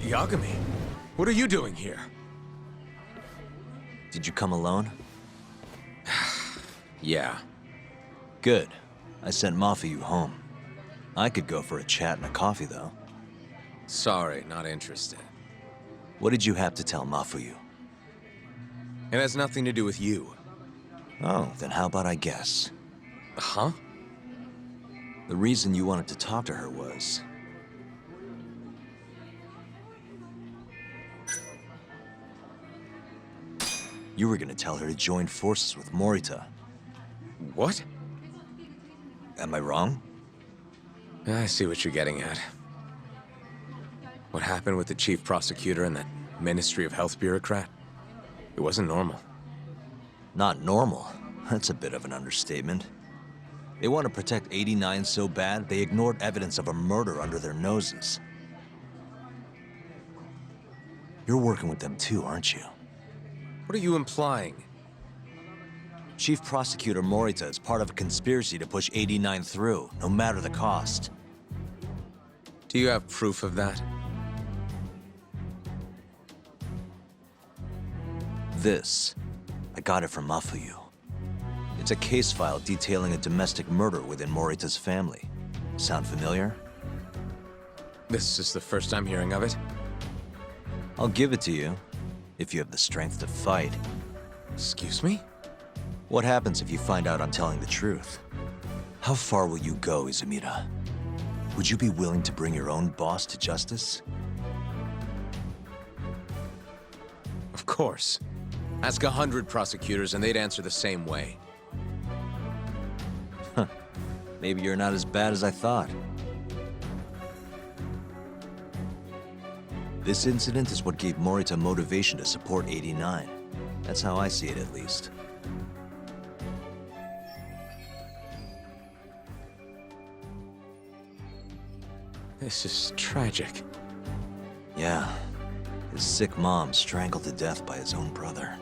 Yagami, what are you doing here? Did you come alone? Yeah. Good. I sent Mafuyu home. I could go for a chat and a coffee, though. Sorry, not interested. What did you have to tell Mafuyu? It has nothing to do with you. Oh, then how about I guess? Huh? The reason you wanted to talk to her was... you were gonna tell her to join forces with Morita. What? Am I wrong? I see what you're getting at. What happened with the chief prosecutor and that Ministry of Health bureaucrat? It wasn't normal. Not normal. That's a bit of an understatement. They want to protect 89 so bad, they ignored evidence of a murder under their noses. You're working with them too, aren't you? What are you implying? Chief Prosecutor Morita is part of a conspiracy to push 89 through, no matter the cost. Do you have proof of that? This. I got it from Mafuyu. It's a case file detailing a domestic murder within Morita's family. Sound familiar? This is the first I'm hearing of it. I'll give it to you, if you have the strength to fight. Excuse me? What happens if you find out I'm telling the truth? How far will you go, Izumida? Would you be willing to bring your own boss to justice? Of course. Ask 100 prosecutors and they'd answer the same way. Maybe you're not as bad as I thought. This incident is what gave Morita motivation to support 89. That's how I see it, at least. This is tragic. Yeah. His sick mom strangled to death by his own brother.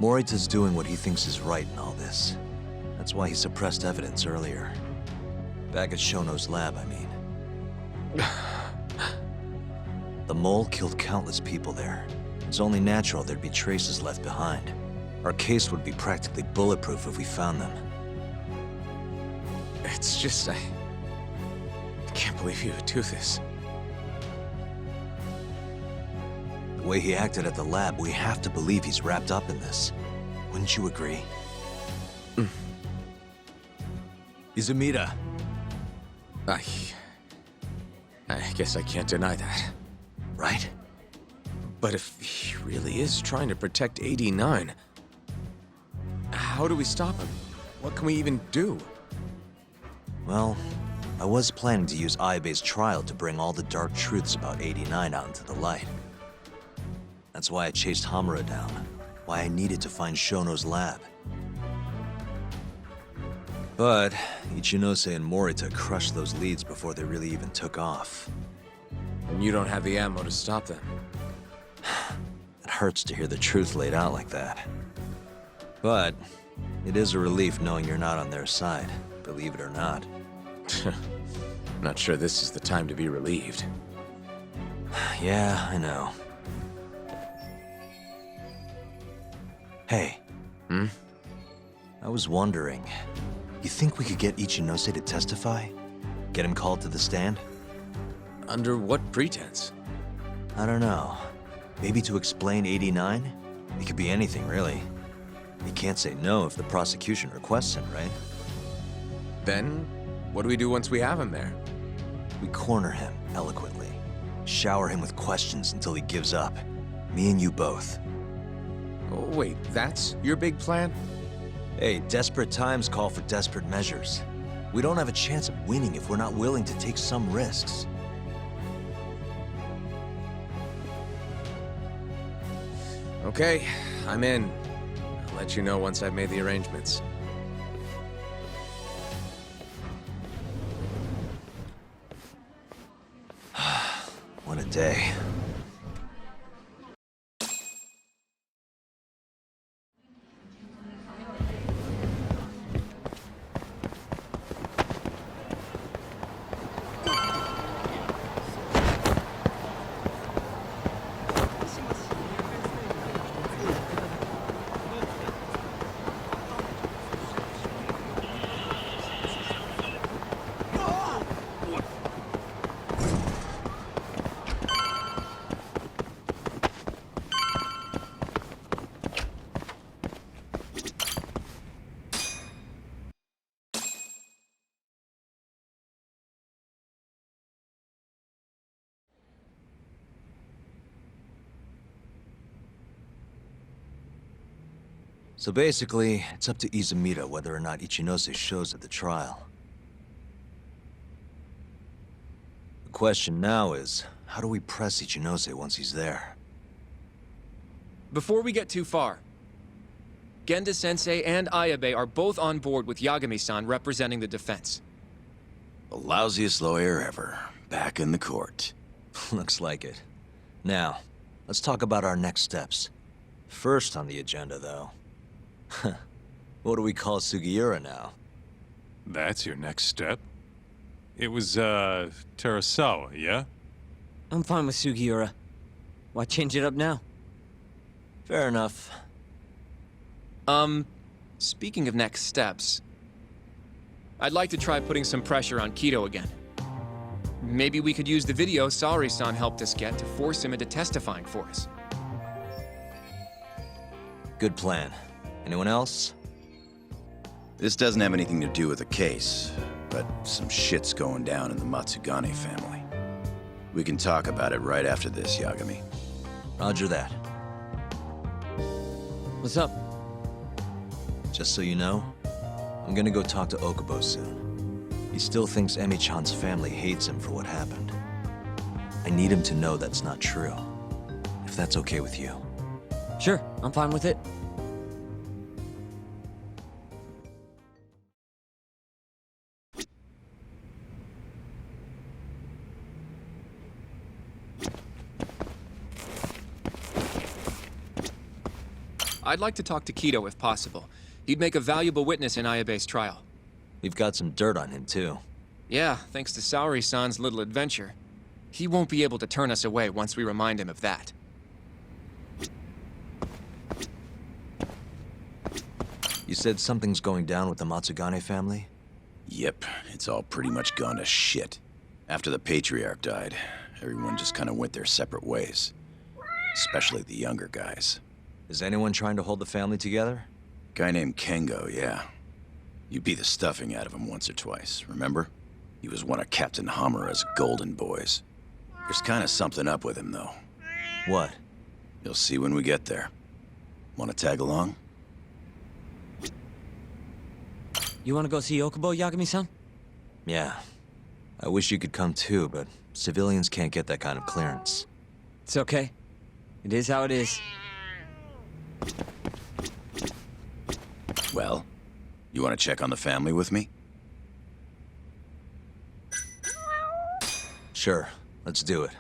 Morita's doing what he thinks is right in all this. That's why he suppressed evidence earlier. Back at Shono's lab, I mean. The mole killed countless people there. It's only natural there'd be traces left behind. Our case would be practically bulletproof if we found them. It's just, I can't believe you would do this. The way he acted at the lab, we have to believe he's wrapped up in this. Wouldn't you agree? Izumida. I guess I can't deny that. Right? But if he really is trying to protect 89, how do we stop him? What can we even do? Well, I was planning to use Aibe's trial to bring all the dark truths about 89 out into the light. That's why I chased Hamura down, why I needed to find Shono's lab. But Ichinose and Morita crushed those leads before they really even took off. And you don't have the ammo to stop them. It hurts to hear the truth laid out like that. But it is a relief knowing you're not on their side, believe it or not. Not sure this is the time to be relieved. Yeah, I know. Hey. Hmm? I was wondering, you think we could get Ichinose to testify? Get him called to the stand? Under what pretense? I don't know. Maybe to explain 89? It could be anything, really. He can't say no if the prosecution requests him, right? Then, what do we do once we have him there? We corner him, eloquently. Shower him with questions until he gives up. Me and you both. Oh, wait, that's your big plan? Hey, desperate times call for desperate measures. We don't have a chance of winning if we're not willing to take some risks. Okay, I'm in. I'll let you know once I've made the arrangements. What a day. So basically, it's up to Izumida whether or not Ichinose shows at the trial. The question now is, how do we press Ichinose once he's there? Before we get too far, Genda-sensei and Ayabe are both on board with Yagami-san representing the defense. The lousiest lawyer ever, back in the court. Looks like it. Now, let's talk about our next steps. First on the agenda, though. What do we call Sugiura now? That's your next step? It was, Terasawa, yeah? I'm fine with Sugiura. Why change it up now? Fair enough. Speaking of next steps, I'd like to try putting some pressure on Kaito again. Maybe we could use the video Saori-san helped us get to force him into testifying for us. Good plan. Anyone else? This doesn't have anything to do with the case, but some shit's going down in the Matsugane family. We can talk about it right after this, Yagami. Roger that. What's up? Just so you know, I'm gonna go talk to Okubo soon. He still thinks Emi-chan's family hates him for what happened. I need him to know that's not true. If that's okay with you. Sure, I'm fine with it. I'd like to talk to Kaito if possible. He'd make a valuable witness in Ayabe's trial. We've got some dirt on him, too. Yeah, thanks to Saori-san's little adventure. He won't be able to turn us away once we remind him of that. You said something's going down with the Matsugane family? Yep, it's all pretty much gone to shit. After the patriarch died, everyone just kind of went their separate ways. Especially the younger guys. Is anyone trying to hold the family together? Guy named Keigo, yeah. You beat the stuffing out of him once or twice, remember? He was one of Captain Hamura's golden boys. There's kind of something up with him, though. What? You'll see when we get there. Want to tag along? You wanna go see Okubo, Yagami-san? Yeah. I wish you could come too, but civilians can't get that kind of clearance. It's okay. It is how it is. Well, you want to check on the family with me? Sure, let's do it.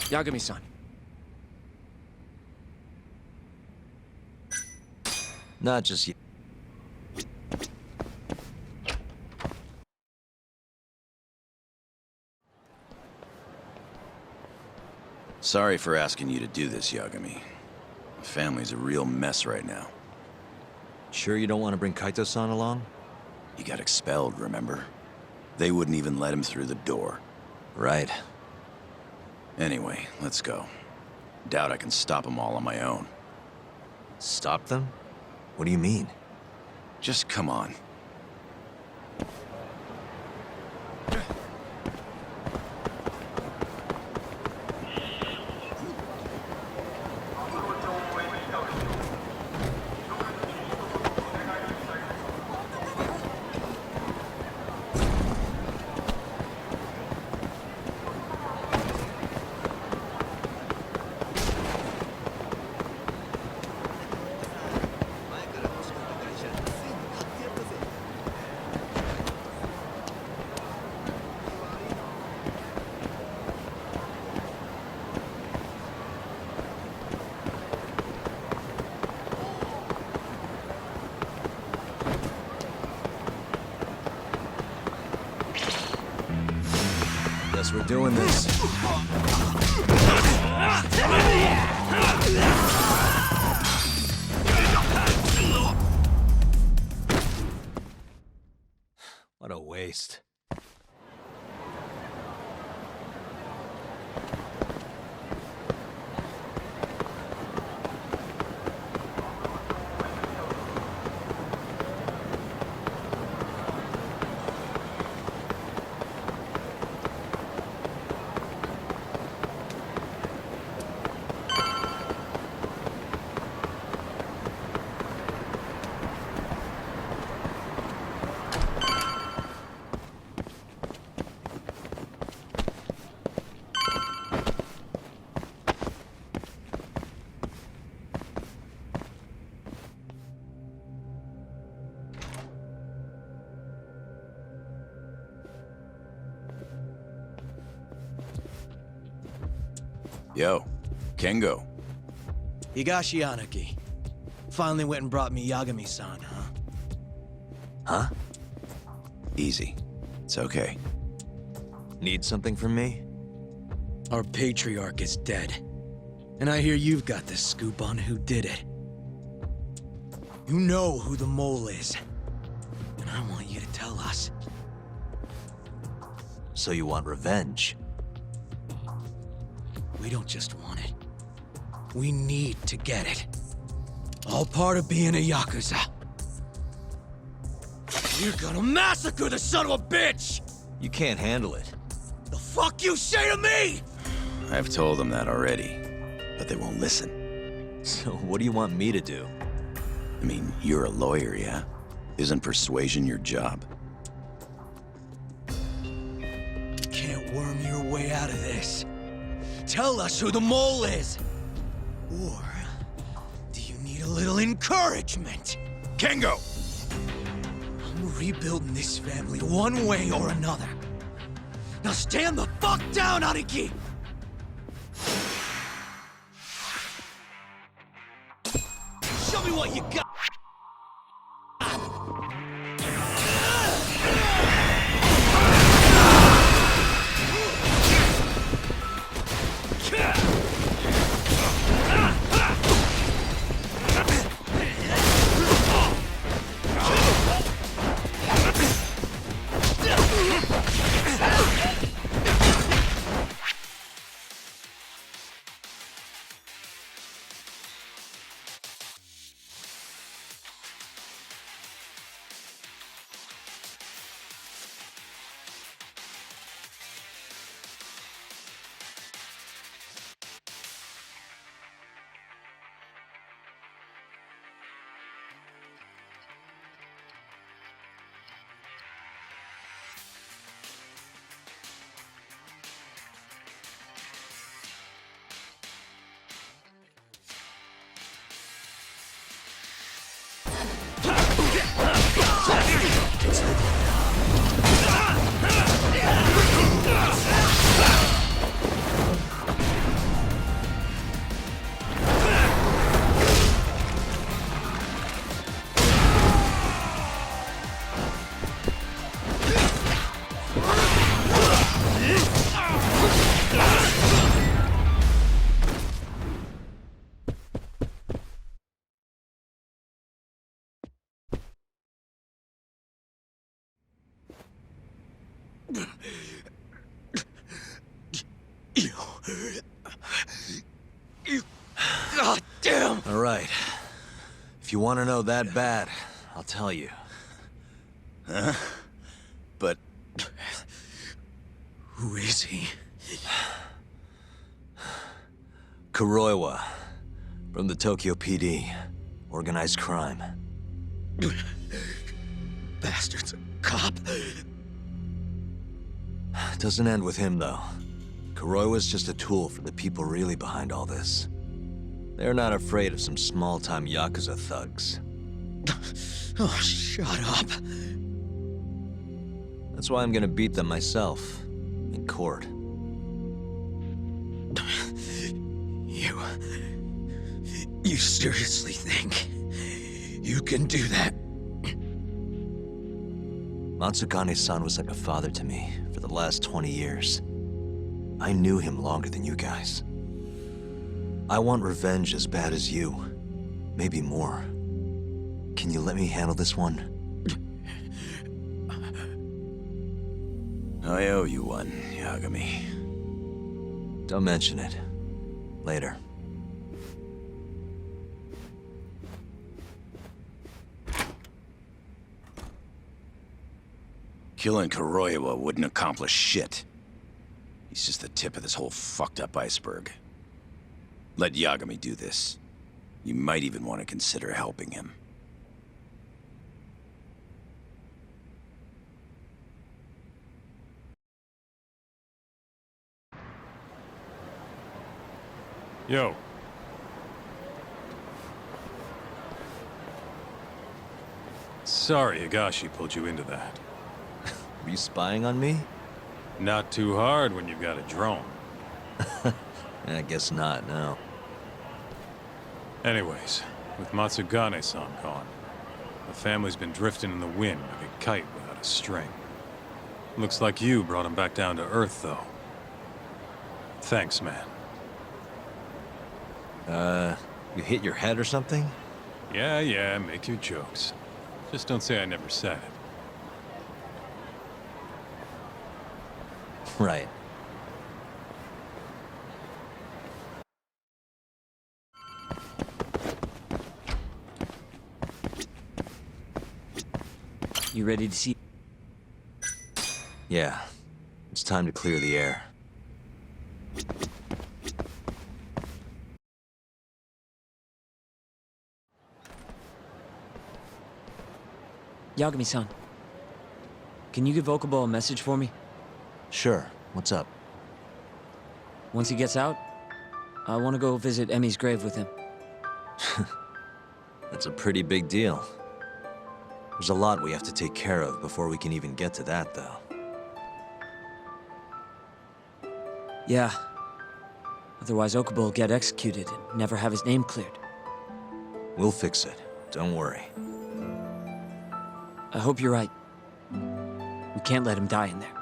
Yagami-san. Not just yet. Sorry for asking you to do this, Yagami. The family's a real mess right now. Sure you don't want to bring Kaito-san along? He got expelled, remember? They wouldn't even let him through the door. Right. Anyway, let's go. Doubt I can stop them all on my own. Stop them? What do you mean? Just come on. Guess we're doing this. What a waste. Yo, Kengo. Higashi Anaki. Finally went and brought me Yagami-san, huh? Huh? Easy. It's okay. Need something from me? Our patriarch is dead. And I hear you've got the scoop on who did it. You know who the mole is. And I want you to tell us. So you want revenge? We don't just want it. We need to get it. All part of being a yakuza. You're gonna massacre the son of a bitch! You can't handle it. The fuck you say to me?! I've told them that already, but they won't listen. So what do you want me to do? I mean, you're a lawyer, yeah? Isn't persuasion your job? You can't worm your way out of this. Tell us who the mole is! Or do you need a little encouragement? Kengo! I'm rebuilding this family one way or another. Now stand the fuck down, Aniki! Show me what you got! God damn! All right. If you want to know that bad, I'll tell you. Huh? But... Who is he? Kuroiwa, from the Tokyo PD. Organized crime. Bastard's a cop. Doesn't end with him, though. Kuroiwa's just a tool for the people really behind all this. They're not afraid of some small-time yakuza thugs. Oh, shut up. That's why I'm gonna beat them myself. In court. You seriously think you can do that? Matsugane-san was like a father to me for the last 20 years. I knew him longer than you guys. I want revenge as bad as you. Maybe more. Can you let me handle this one? I owe you one, Yagami. Don't mention it. Later. Killing Kuroiwa wouldn't accomplish shit. He's just the tip of this whole fucked-up iceberg. Let Yagami do this. You might even want to consider helping him. Yo. Sorry Higashi pulled you into that. Were you spying on me? Not too hard when you've got a drone. I guess not, no. Anyways, with Matsugane-san gone, the family's been drifting in the wind like a kite without a string. Looks like you brought him back down to earth, though. Thanks, man. You hit your head or something? Yeah, make your jokes. Just don't say I never said it. Right. You ready to see? Yeah. It's time to clear the air. Yagami-san, can you give Okubo a message for me? Sure. What's up? Once he gets out, I want to go visit Emi's grave with him. That's a pretty big deal. There's a lot we have to take care of before we can even get to that, though. Yeah. Otherwise, Okubo will get executed and never have his name cleared. We'll fix it. Don't worry. I hope you're right. We can't let him die in there.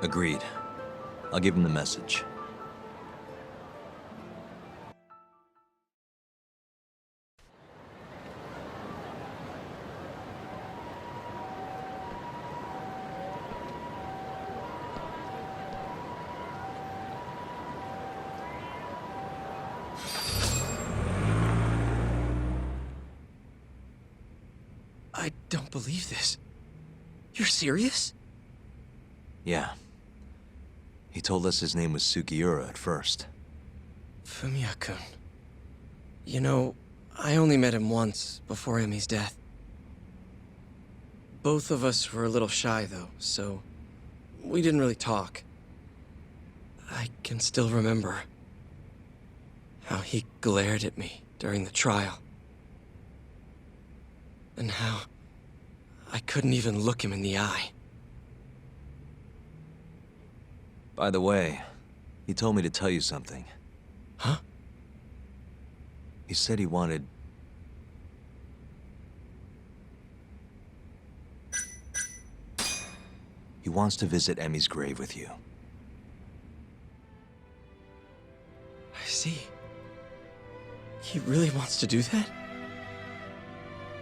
Agreed. I'll give him the message. I don't believe this. You're serious? Yeah. He told us his name was Sugiura at first. Fumiya-kun. You know, I only met him once before Emi's death. Both of us were a little shy, though, so we didn't really talk. I can still remember how he glared at me during the trial. And how I couldn't even look him in the eye. By the way, he told me to tell you something. Huh? He said he wanted... He wants to visit Emi's grave with you. I see. He really wants to do that?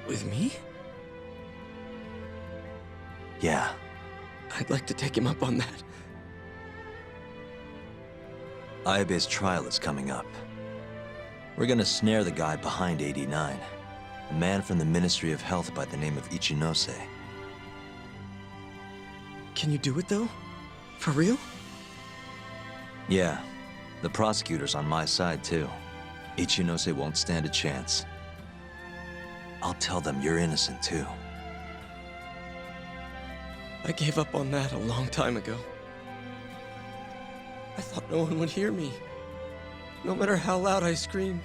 With me? Yeah. I'd like to take him up on that. Ayabe's trial is coming up. We're gonna snare the guy behind 89. A man from the Ministry of Health by the name of Ichinose. Can you do it, though? For real? Yeah. The prosecutor's on my side, too. Ichinose won't stand a chance. I'll tell them you're innocent, too. I gave up on that a long time ago. I thought no one would hear me. No matter how loud I screamed.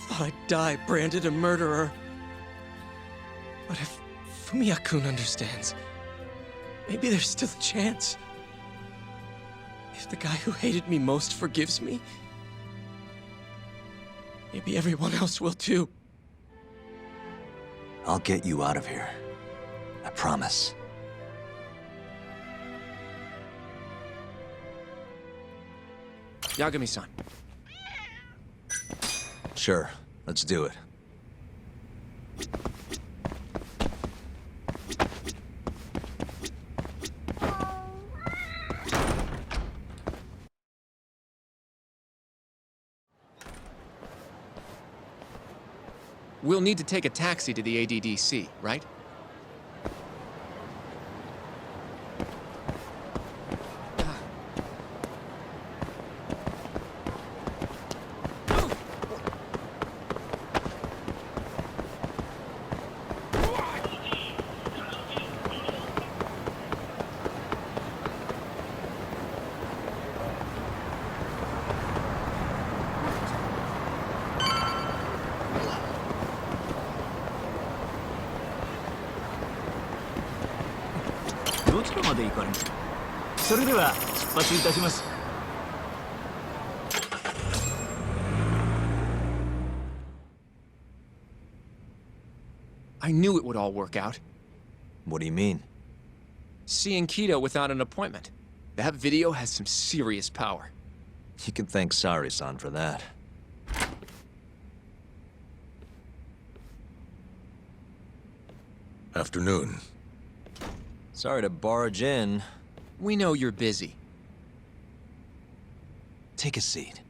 Thought I'd die branded a murderer. But if Fumiya-kun understands, maybe there's still a chance. If the guy who hated me most forgives me, maybe everyone else will too. I'll get you out of here. I promise. Yagami-san. Sure, let's do it. We'll need to take a taxi to the ADDC, right? I knew it would all work out. What do you mean? Seeing Kaito without an appointment. That video has some serious power. You can thank Saori-san for that. Afternoon. Sorry to barge in. We know you're busy. Take a seat.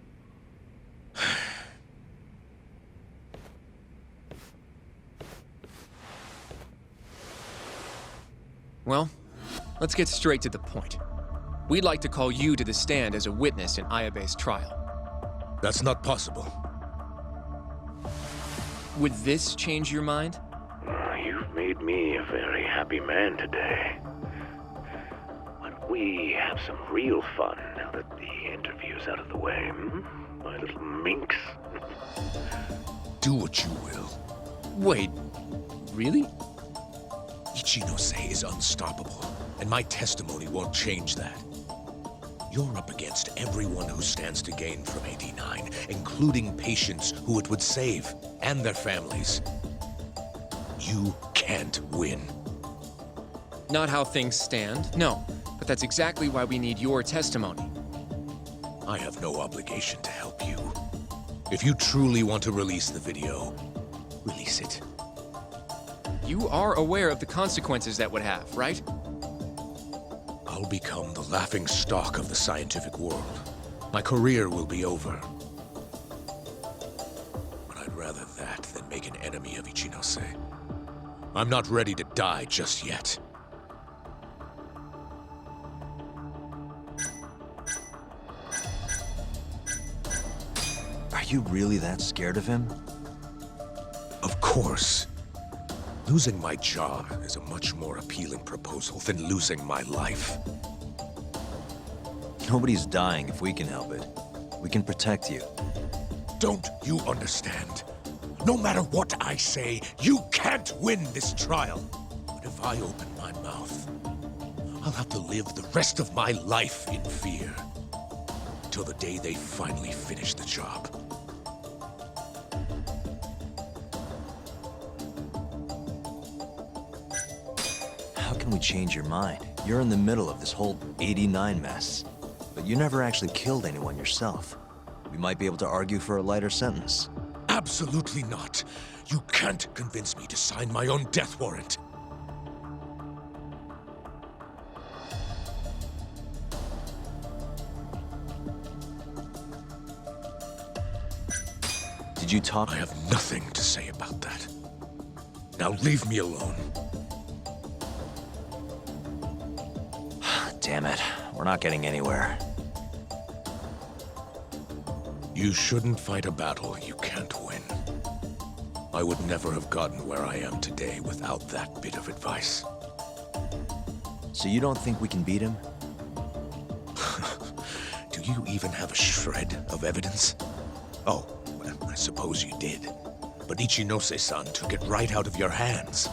Well, let's get straight to the point. We'd like to call you to the stand as a witness in Ayabe's trial. That's not possible. Would this change your mind? You've made me a very happy man today. Why don't we have some real fun now that the interview's out of the way, my little minx? Do what you will. Wait, really? Ichinose is unstoppable, and my testimony won't change that. You're up against everyone who stands to gain from 89, including patients who it would save, and their families. You can't win. Not how things stand, no. But that's exactly why we need your testimony. I have no obligation to help you. If you truly want to release the video, release it. You are aware of the consequences that would have, right? I'll become the laughing stock of the scientific world. My career will be over. But I'd rather that than make an enemy of Ichinose. I'm not ready to die just yet. Are you really that scared of him? Of course. Losing my job is a much more appealing proposal than losing my life. Nobody's dying if we can help it. We can protect you. Don't you understand? No matter what I say, you can't win this trial. But if I open my mouth, I'll have to live the rest of my life in fear. Till the day they finally finish the job. How can we change your mind? You're in the middle of this whole 89 mess. But you never actually killed anyone yourself. We might be able to argue for a lighter sentence. Absolutely not. You can't convince me to sign my own death warrant. Did you talk? I have nothing to say about that. Now leave me alone. Damn it. We're not getting anywhere. You shouldn't fight a battle you can't win. I would never have gotten where I am today without that bit of advice. So you don't think we can beat him? Do you even have a shred of evidence? Oh, well, I suppose you did. But Ichinose-san took it right out of your hands.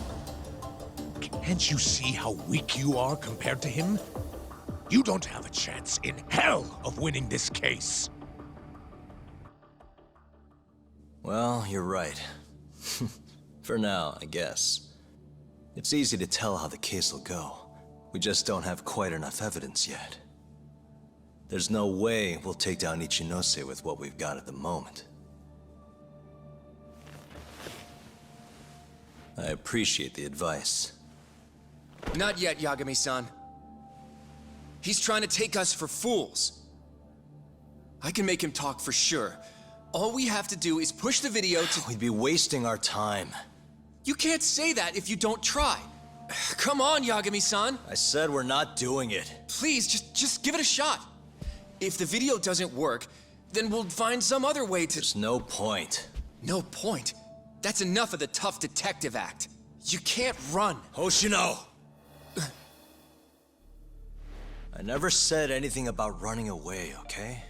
Can't you see how weak you are compared to him? You don't have a chance in hell of winning this case. Well, you're right. For now, I guess. It's easy to tell how the case will go. We just don't have quite enough evidence yet. There's no way we'll take down Ichinose with what we've got at the moment. I appreciate the advice. Not yet, Yagami-san. He's trying to take us for fools. I can make him talk for sure. All we have to do is push the video to— We'd be wasting our time. You can't say that if you don't try. Come on, Yagami-san. I said we're not doing it. Please, just give it a shot. If the video doesn't work, then we'll find some other way to— There's no point. No point? That's enough of the tough detective act. You can't run. Hoshino! I never said anything about running away, okay?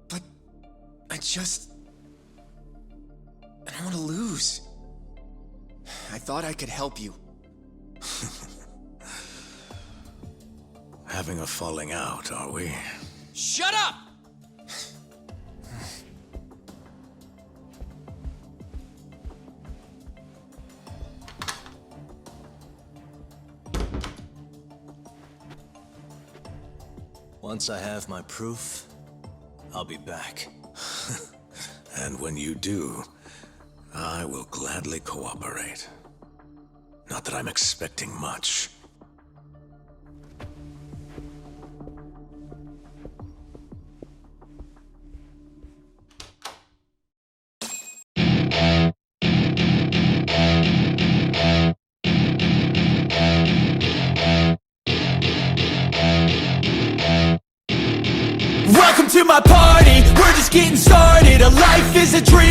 But I don't want to lose. I thought I could help you. Having a falling out, are we? Shut up! Once I have my proof, I'll be back. And when you do, I will gladly cooperate. Not that I'm expecting much. Welcome to my party, we're just getting started. A life is a dream.